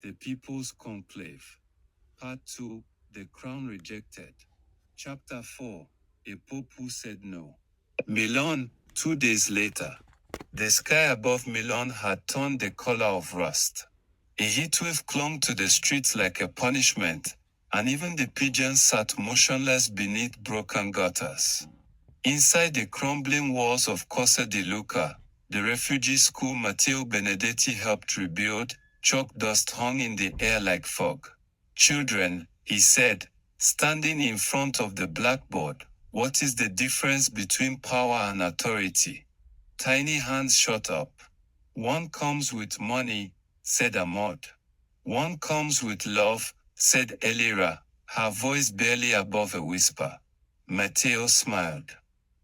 The People's Conclave. Part 2, The Crown Rejected. Chapter 4, A Pope Who Said No. Milan, 2 days later. The sky above Milan had turned the color of rust. A heatwave clung to the streets like a punishment, and even the pigeons sat motionless beneath broken gutters. Inside the crumbling walls of Corso di Luca, the refugee school Matteo Benedetti helped rebuild, chalk dust hung in the air like fog. "Children," he said, standing in front of the blackboard, "what is the difference between power and authority?" Tiny hands shot up. "One comes with money," said Ahmad. "One comes with love," said Elira, her voice barely above a whisper. Matteo smiled.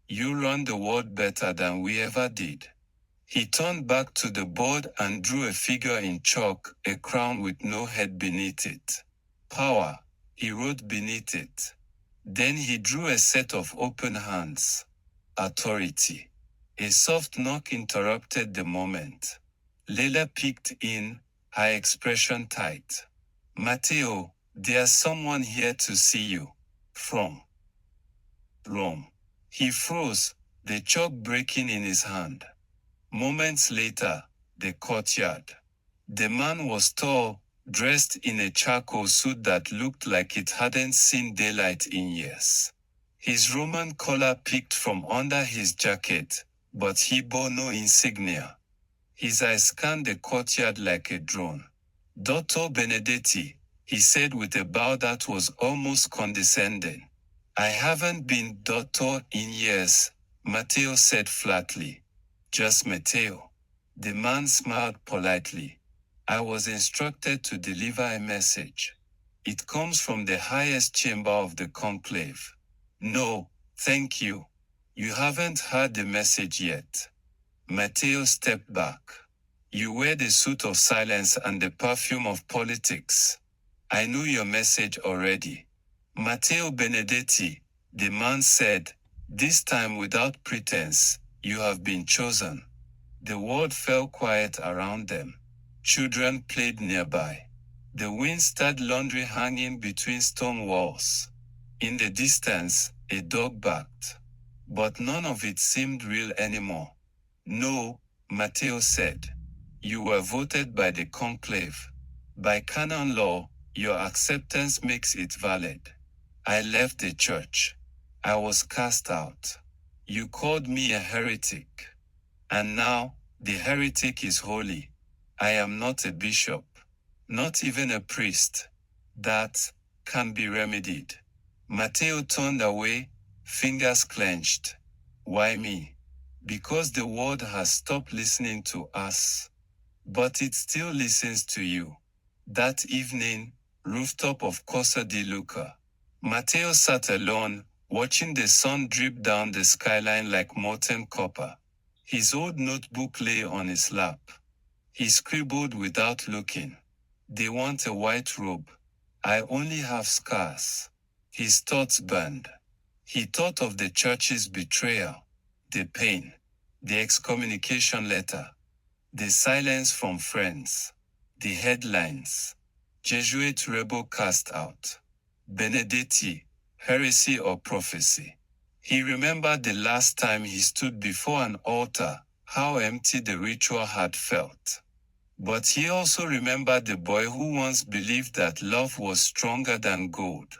"You run the world better than we ever did." He turned back to the board and drew a figure in chalk, a crown with no head beneath it. "Power," he wrote beneath it. Then he drew a set of open hands. "Authority." A soft knock interrupted the moment. Leila peeked in, her expression tight. "Matteo, there's someone here to see you. From Rome." He froze, the chalk breaking in his hand. Moments later, the courtyard. The man was tall, dressed in a charcoal suit that looked like it hadn't seen daylight in years. His Roman collar peeked from under his jacket, but he bore no insignia. His eyes scanned the courtyard like a drone. "Dottor Benedetti," he said with a bow that was almost condescending. "I haven't been Dottor in years," Matteo said flatly. "Just Matteo." The man smiled politely. "I was instructed to deliver a message. It comes from the highest chamber of the conclave." "No, thank you. You haven't heard the message yet." Matteo stepped back. "You wear the suit of silence and the perfume of politics. I knew your message already." "Matteo Benedetti," the man said, this time without pretense, "you have been chosen." The world fell quiet around them. Children played nearby. The wind stirred laundry hanging between stone walls. In the distance, a dog barked. But none of it seemed real anymore. "No," Matteo said. "You were voted by the conclave. By canon law, your acceptance makes it valid. I left the church. I was cast out. You called me a heretic. And now, the heretic is holy. I am not a bishop. Not even a priest. That can be remedied." Matteo turned away, fingers clenched. "Why me?" "Because the world has stopped listening to us. But it still listens to you." That evening, rooftop of Corso di Luca. Matteo sat alone, watching the sun drip down the skyline like molten copper. His old notebook lay on his lap. He scribbled without looking. "They want a white robe. I only have scars." His thoughts burned. He thought of the church's betrayal, the pain, the excommunication letter, the silence from friends, the headlines. "Jesuit rebel cast out. Benedetti, heresy or prophecy." He remembered the last time he stood before an altar, how empty the ritual had felt. But he also remembered the boy who once believed that love was stronger than gold.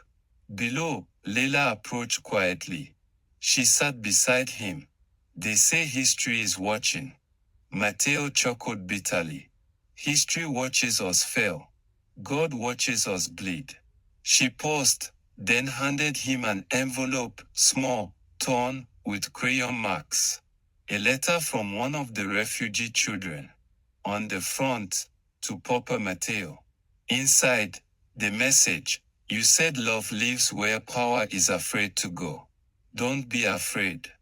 Below, Leila approached quietly. She sat beside him. "They say history is watching." Matteo chuckled bitterly. "History watches us fail. God watches us bleed." She paused, then handed him an envelope, small, torn, with crayon marks. A letter from one of the refugee children. On the front, to Papa Matteo. Inside, the message: "You said love lives where power is afraid to go. Don't be afraid.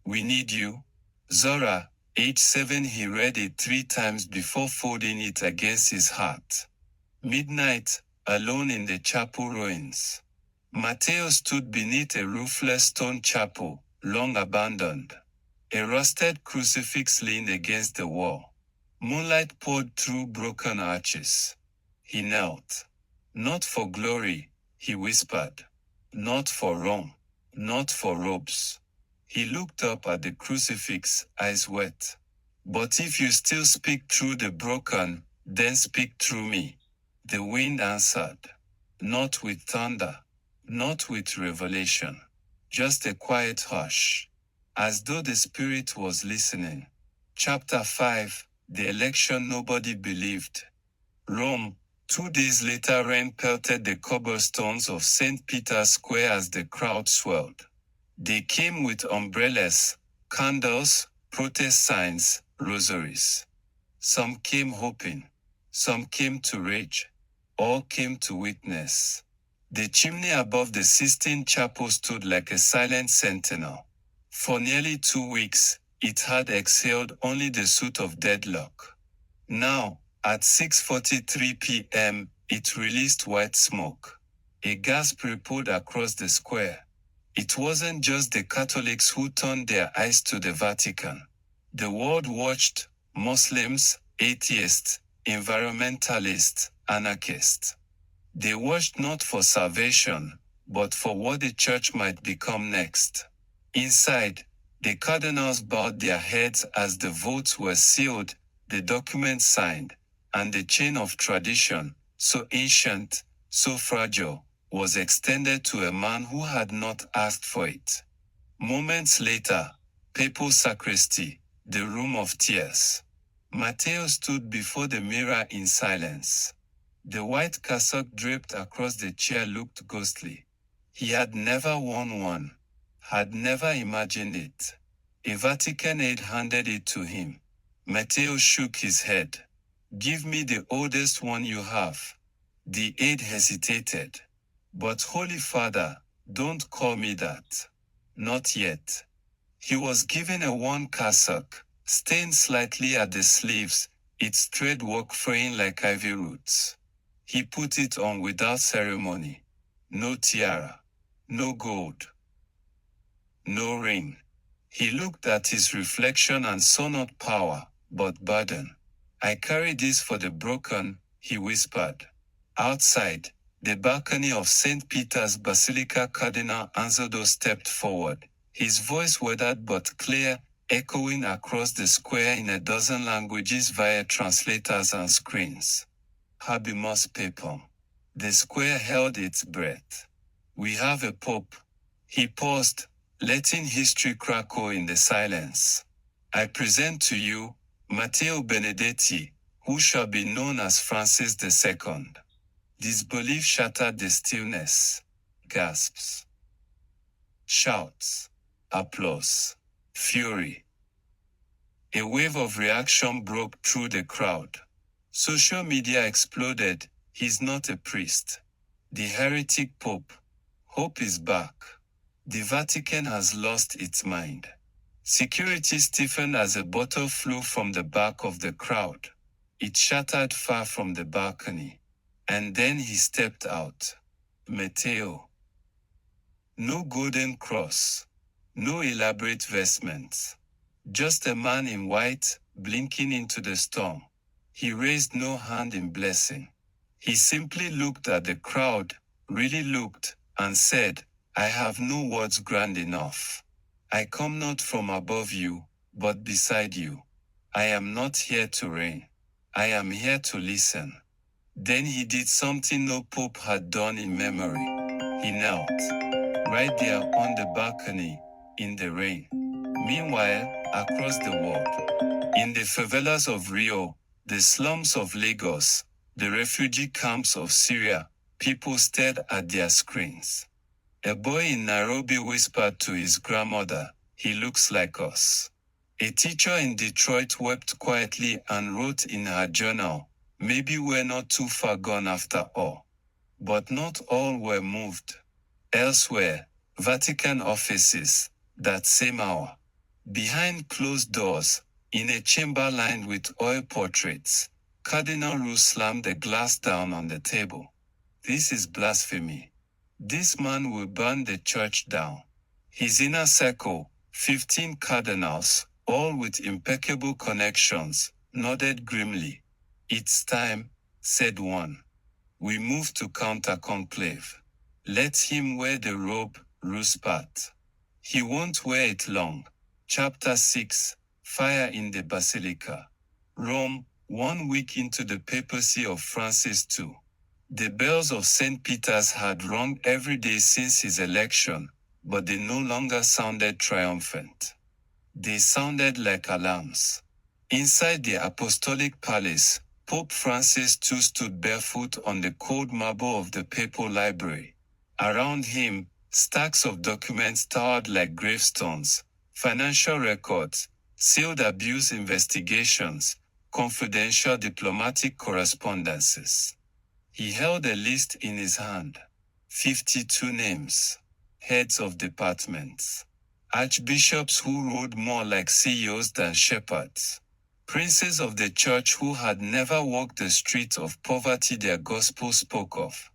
We need you." Zora, age 7, he read it 3 times before folding it against his heart. Midnight, alone in the chapel ruins. Matteo stood beneath a roofless stone chapel, long abandoned. A rusted crucifix leaned against the wall. Moonlight poured through broken arches. He knelt. Not for glory, he whispered. Not for Rome. Not for robes. He looked up at the crucifix, eyes wet. But if you still speak through the broken, then speak through me. The wind answered. Not with thunder. Not with revelation. Just a quiet hush. As though the Spirit was listening. Chapter 5, The Election Nobody Believed. Rome. 2 days later, rain pelted the cobblestones of St. Peter's Square as the crowd swelled. They came with umbrellas, candles, protest signs, rosaries. Some came hoping. Some came to rage. All came to witness. The chimney above the Sistine Chapel stood like a silent sentinel. For nearly 2 weeks, it had exhaled only the soot of deadlock. Now, at 6:43 p.m., it released white smoke. A gasp rippled across the square. It wasn't just the Catholics who turned their eyes to the Vatican. The world watched: Muslims, atheists, environmentalists, anarchists. They watched not for salvation, but for what the church might become next. Inside, the cardinals bowed their heads as the votes were sealed, the documents signed, and the chain of tradition, so ancient, so fragile, was extended to a man who had not asked for it. Moments later, papal sacristy, the room of tears. Matteo stood before the mirror in silence. The white cassock draped across the chair looked ghostly. He had never worn one, had never imagined it. A Vatican aide handed it to him. Matteo shook his head. "Give me the oldest one you have." The aide hesitated. "But Holy Father, don't call me that." "Not yet." He was given a worn cassock, stained slightly at the sleeves, its threadwork fraying like ivy roots. He put it on without ceremony. No tiara. No gold. No ring. He looked at his reflection and saw not power, but burden. "I carry this for the broken," he whispered. Outside, the balcony of St. Peter's Basilica, Cardinal Anzaldo stepped forward, his voice weathered but clear, echoing across the square in a dozen languages via translators and screens. Habemus Papam. The square held its breath. "We have a pope." He paused, letting history crackle in the silence. "I present to you, Matteo Benedetti, who shall be known as Francis II. Disbelief shattered the stillness. Gasps. Shouts. Applause. Fury. A wave of reaction broke through the crowd. Social media exploded. "He's not a priest. The heretic pope. Hope is back. The Vatican has lost its mind." Security stiffened as a bottle flew from the back of the crowd. It shattered far from the balcony. And then he stepped out. Matteo. No golden cross. No elaborate vestments. Just a man in white, blinking into the storm. He raised no hand in blessing. He simply looked at the crowd, really looked, and said, "I have no words grand enough. I come not from above you, but beside you. I am not here to reign. I am here to listen." Then he did something no pope had done in memory. He knelt. Right there on the balcony, in the rain. Meanwhile, across the world, in the favelas of Rio, the slums of Lagos, the refugee camps of Syria, people stared at their screens. A boy in Nairobi whispered to his grandmother, "He looks like us." A teacher in Detroit wept quietly and wrote in her journal, "Maybe we're not too far gone after all." But not all were moved. Elsewhere, Vatican offices, that same hour. Behind closed doors, in a chamber lined with oil portraits, Cardinal Ru slammed the glass down on the table. "This is blasphemy. This man will burn the church down." His inner circle, 15 cardinals, all with impeccable connections, nodded grimly. "It's time," said one. We move to counter conclave. Let him wear the robe, Ruth part. He won't wear it long. Chapter 6, Fire in the Basilica. Rome, 1 week into the papacy of Francis II. The bells of St. Peter's had rung every day since his election, but they no longer sounded triumphant. They sounded like alarms. Inside the apostolic palace, Pope Francis II stood barefoot on the cold marble of the papal library. Around him, stacks of documents towered like gravestones, financial records, sealed abuse investigations, confidential diplomatic correspondences. He held a list in his hand. 52 names. Heads of departments. Archbishops who ruled more like CEOs than shepherds. Princes of the church who had never walked the streets of poverty their gospel spoke of.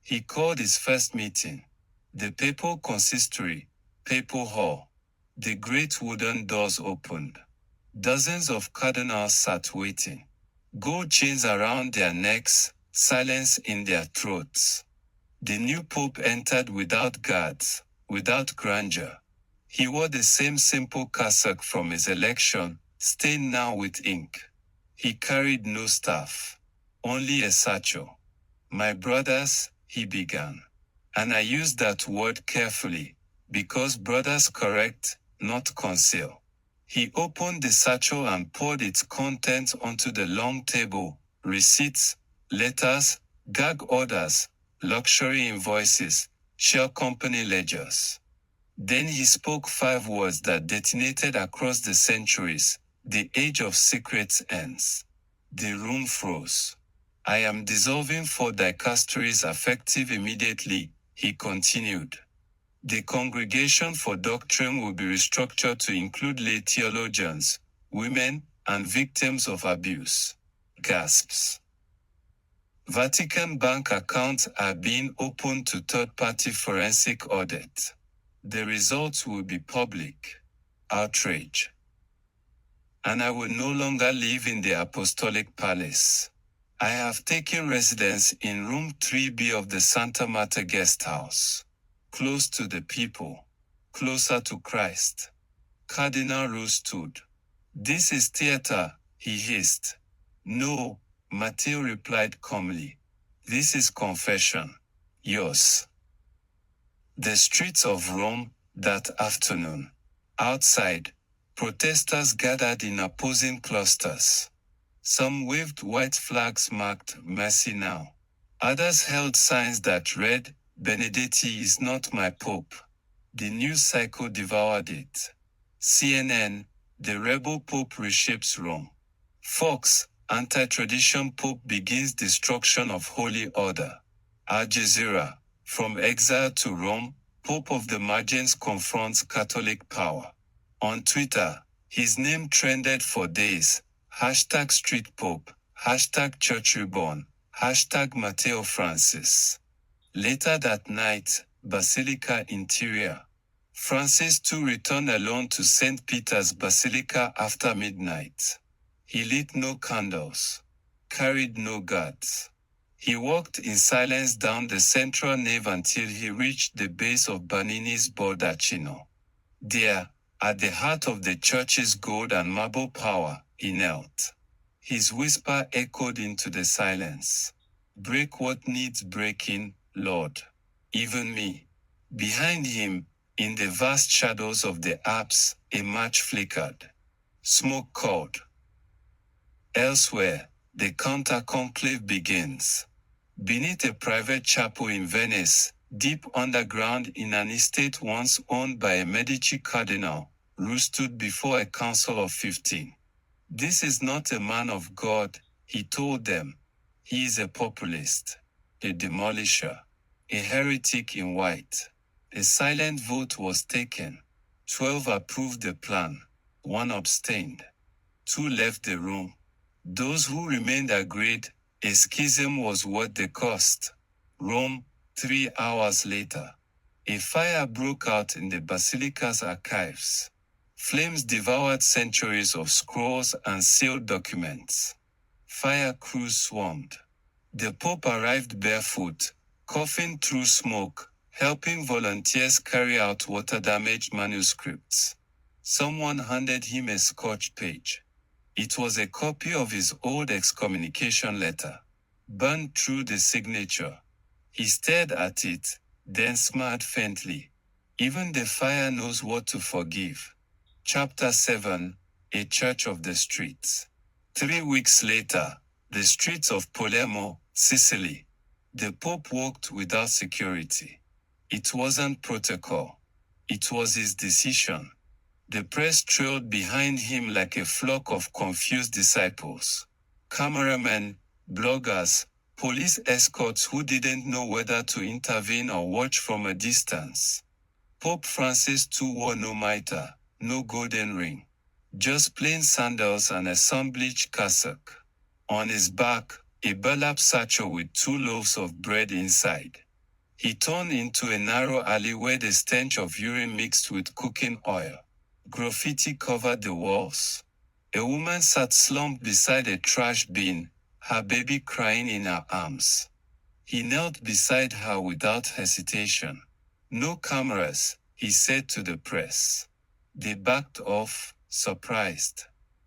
He called his first meeting. The papal consistory, papal hall. The great wooden doors opened. Dozens of cardinals sat waiting. Gold chains around their necks, silence in their throats. The new pope entered without guards, without grandeur. He wore the same simple cassock from his election, stained now with ink. He carried no staff, only a satchel. My brothers, he began. And I use that word carefully, because brothers correct, not conceal. He opened the satchel and poured its contents onto the long table, receipts, letters, gag orders, luxury invoices, shell company ledgers. Then he spoke 5 words that detonated across the centuries. The age of secrets ends. The room froze. I am dissolving for dicasteries effective immediately, he continued. The Congregation for Doctrine will be restructured to include lay theologians, women, and victims of abuse. Gasps. Vatican bank accounts are being opened to third-party forensic audit. The results will be public. Outrage. And I will no longer live in the Apostolic Palace. I have taken residence in room 3B of the Santa Marta guest house. Close to the people. Closer to Christ. Cardinal Rose stood. This is theater, he hissed. No, Matteo replied calmly. This is confession. Yours. The streets of Rome, that afternoon. Outside, protesters gathered in opposing clusters. Some waved white flags marked "Mercy Now." Others held signs that read, "Benedetti is not my pope." The news cycle devoured it. CNN, the rebel pope reshapes Rome. Fox, anti-tradition pope begins destruction of holy order. Al Jazeera, from exile to Rome, Pope of the Margins confronts Catholic power. On Twitter, his name trended for days. #StreetPope, #ChurchReborn, #Matteo Francis. Later that night, Basilica Interior. Francis II returned alone to St. Peter's Basilica after midnight. He lit no candles, carried no guards. He walked in silence down the central nave until he reached the base of Bernini's baldacchino. There, at the heart of the church's gold and marble power, he knelt. His whisper echoed into the silence. "Break what needs breaking, Lord. Even me." Behind him, in the vast shadows of the Alps, a match flickered. Smoke called. Elsewhere, the counter-conclave begins. Beneath a private chapel in Venice, deep underground in an estate once owned by a Medici cardinal, Rose stood before a council of 15. "This is not a man of God," he told them. "He is a populist, a demolisher, a heretic in white." A silent vote was taken. 12 approved the plan. 1 abstained. 2 left the room. Those who remained agreed. A schism was worth the cost. Rome, 3 hours later. A fire broke out in the basilica's archives. Flames devoured centuries of scrolls and sealed documents. Fire crews swarmed. The Pope arrived barefoot, coughing through smoke, helping volunteers carry out water-damaged manuscripts. Someone handed him a scorched page. It was a copy of his old excommunication letter, burned through the signature. He stared at it, then smiled faintly. Even the fire knows what to forgive. Chapter 7, A Church of the Streets. 3 weeks later, the streets of Palermo, Sicily. The Pope walked without security. It wasn't protocol. It was his decision. The press trailed behind him like a flock of confused disciples. Cameramen, bloggers, police escorts who didn't know whether to intervene or watch from a distance. Pope Francis II wore no mitre, no golden ring. Just plain sandals and a sun-bleached cassock. On his back, a burlap satchel with 2 loaves of bread inside. He turned into a narrow alley where the stench of urine mixed with cooking oil. Graffiti covered the walls. A woman sat slumped beside a trash bin, her baby crying in her arms. He knelt beside her without hesitation. "No cameras," he said to the press. They backed off, surprised.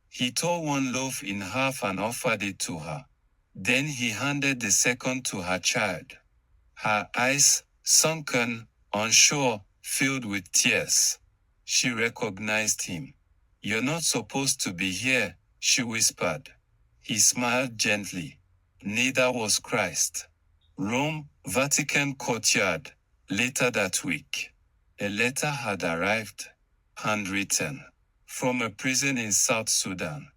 He tore one loaf in half and offered it to her. Then he handed the second to her child. Her eyes, sunken, unsure, filled with tears. She recognized him. "You're not supposed to be here," she whispered. He smiled gently. Neither was Christ. Rome, Vatican courtyard, later that week. A letter had arrived, handwritten, from a prison in South Sudan.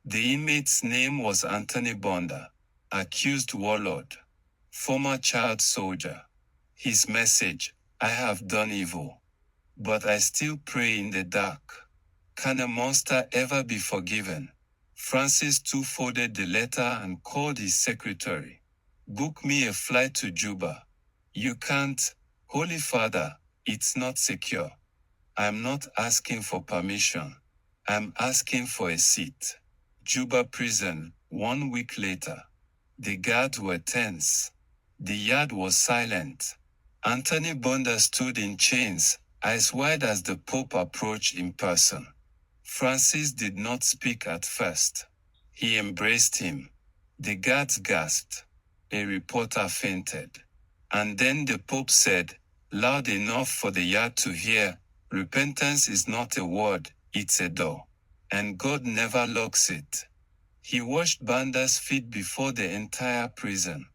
The inmate's name was Anthony Bonda, accused warlord, former child soldier. His message: "I have done evil, but I still pray in the dark. Can a monster ever be forgiven?" Francis II folded the letter and called his secretary. "Book me a flight to Juba." "You can't, Holy Father, it's not secure." "I'm not asking for permission. I'm asking for a seat." Juba prison, 1 week later. The guards were tense. The yard was silent. Anthony Bonda stood in chains, eyes wide as the Pope approached in person. Francis did not speak at first. He embraced him. The guards gasped. A reporter fainted. And then the Pope said, loud enough for the yard to hear, "Repentance is not a word, it's a door. And God never locks it." He washed Banda's feet before the entire prison.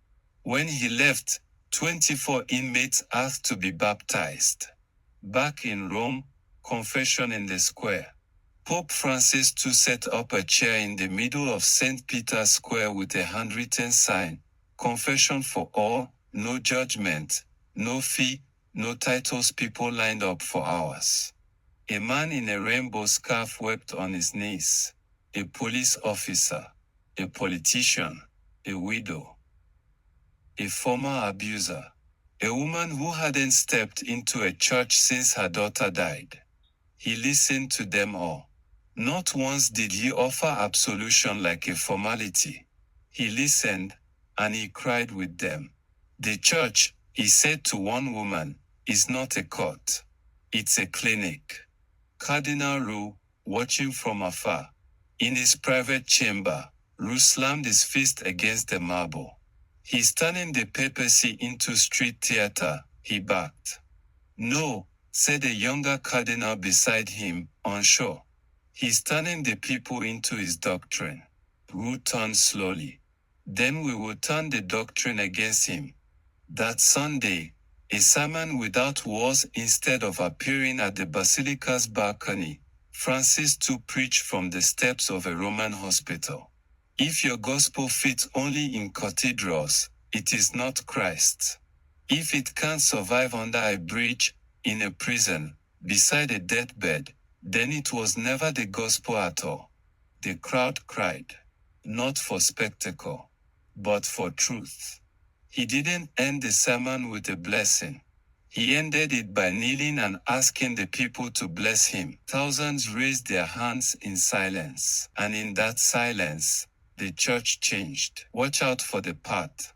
When he left, 24 inmates asked to be baptized. Back in Rome, confession in the square. Pope Francis II set up a chair in the middle of St. Peter's Square with a handwritten sign, "Confession for all, no judgment, no fee, no titles." People lined up for hours. A man in a rainbow scarf wept on his knees. A police officer. A politician. A widow. A former abuser. A woman who hadn't stepped into a church since her daughter died. He listened to them all. Not once did he offer absolution like a formality. He listened, and he cried with them. "The church," he said to one woman, "is not a court. It's a clinic." Cardinal Roux, watching from afar. In his private chamber, Roux slammed his fist against the marble. "He's turning the papacy into street theater," he barked. "No," said a younger cardinal beside him, unsure. "He's turning the people into his doctrine." Roux turned slowly. "Then we will turn the doctrine against him." That Sunday, a sermon without walls. Instead of appearing at the basilica's balcony, Francis II preached from the steps of a Roman hospital. If your gospel fits only in cathedrals, it is not Christ. If it can't survive under a bridge, in a prison, beside a deathbed, then it was never the gospel at all. The crowd cried. Not for spectacle, but for truth. He didn't end the sermon with a blessing. He ended it by kneeling and asking the people to bless him. Thousands raised their hands in silence. And in that silence, the church changed. Watch out for the part.